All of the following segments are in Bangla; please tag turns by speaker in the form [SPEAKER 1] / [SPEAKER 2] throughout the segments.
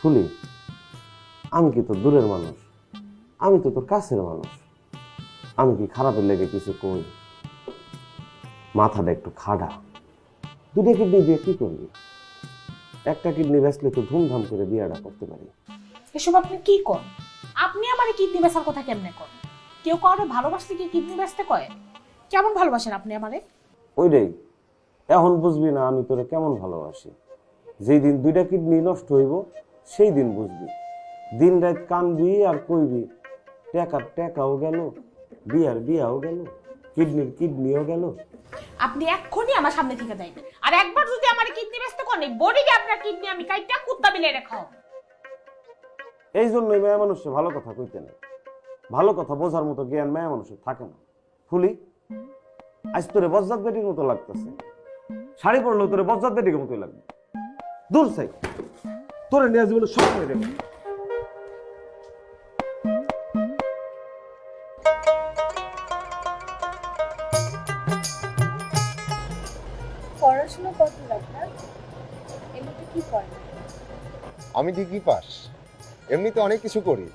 [SPEAKER 1] ফুলি, আমি কি তোর দূরের মানুষ? আমি তো তোর কাছের মানুষ। আমি কি খারাপের লেগে কিছু কই? মাথাটা একটু খাড়া। দুটো কিডনি দিয়ে কি করবি? একটা কিডনি বেচলে তো ধুমধাম করে বিয়াটা করতে পারি।
[SPEAKER 2] এসব আপনি কি করেন? আপনি আমারে কিডনি বেচার কথা কেমনে করেন? কেউ কাউরে ভালোবাসলে কি কিডনি বেচতে কয়? কেমন ভালোবাসেন আপনি আমারে?
[SPEAKER 1] ওইটাই, এখন বুঝবি না আমি তোরে কেমন ভালোবাসি। যেই দিন দুইটা কিডনি নষ্ট হইব সেই দিন বুঝবি। দিন রাত কানবি আর কইবি, টাকার টাকাও গেল, বিয়ার বিয়াও গেল, কিডনির কিডনিও গেল।
[SPEAKER 2] আপনি এক্ষুনি আমার সামনে থেকে যাইন। আর একবার যদি আমার কিডনি বেচতে কোন বডিকে আপনার কিডনি আমি কাইটা কুত্তা বিলে রাখাও।
[SPEAKER 1] এই জন্যই মেয়ে মানুষের ভালো কথা কইতে নেই। ভালো কথা বোঝার মতো জ্ঞান মেয়ে মানুষের থাকে না। ফুলি, আজ তোরে বজ্জাত বেটির মতো লাগতেছে। শাড়ি পরলেও তোরে বজ্জাত বেটির মতোই লাগবে। দূর চাই, তোরে নিয়ে জীবনে সব হয়ে দেবে।
[SPEAKER 3] পড়াশোনা কত আপনার? এমনিতে কি করেন?
[SPEAKER 4] আমি ডিগ্রি পাস, এমনিতে অনেক কিছু করি,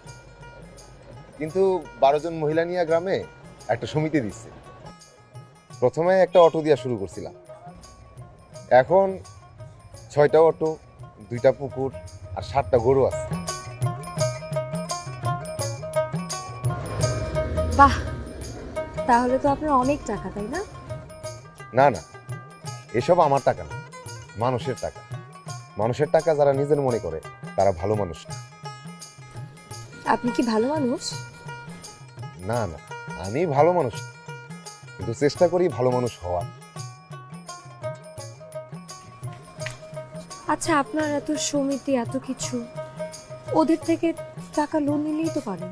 [SPEAKER 4] কিন্তু 12 জন মহিলা নিয়ে গ্রামে একটা সমিতি দিচ্ছে। প্রথমে একটা অটো দিয়া শুরু করছিলাম, এখন 6টা অটো, 2টা পুকুর আর 7টা গরু আছে।
[SPEAKER 3] বাহ, তাহলে তো আপনার অনেক টাকা, তাই না?
[SPEAKER 4] না না, এসব আমার টাকা না, মানুষের টাকা। মানুষের টাকা যারা নিজের মনে করে তারা ভালো মানুষ না।
[SPEAKER 3] আপনি কি ভালো মানুষ?
[SPEAKER 4] না না, আমি ভালো মানুষ না, কিন্তু চেষ্টা করি ভালো মানুষ হওয়ার।
[SPEAKER 3] আচ্ছা, আপনার এত সমিতি, এত কিছু, ওদের থেকে টাকা লোন নিলেই তো পারেন।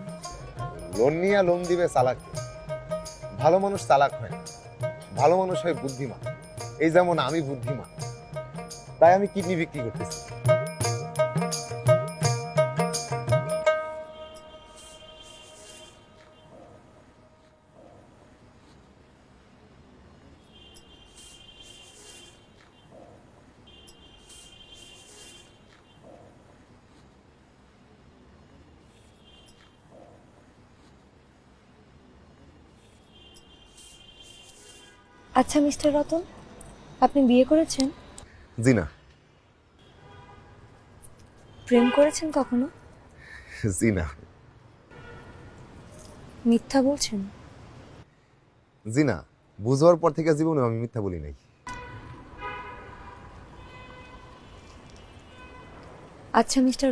[SPEAKER 4] লোন নিয়ে লোন দিবে চালাক? ভালো মানুষ চালাক হয় না, ভালো মানুষ হয় বুদ্ধিমান। এই যেমন আমি বুদ্ধিমান, তাই আমি কিডনি বিক্রি করতেছি।
[SPEAKER 3] আচ্ছা মিস্টার রতন, আপনি বিয়ে করেছেন?
[SPEAKER 4] জি না।
[SPEAKER 3] প্রেম করেছেন কখনো?
[SPEAKER 4] জি না।
[SPEAKER 3] মিথ্যা বলছেন?
[SPEAKER 4] জি না, বুঝার পর থেকে জীবনে আমি মিথ্যা বলি নাই।
[SPEAKER 3] আচ্ছা মিস্টার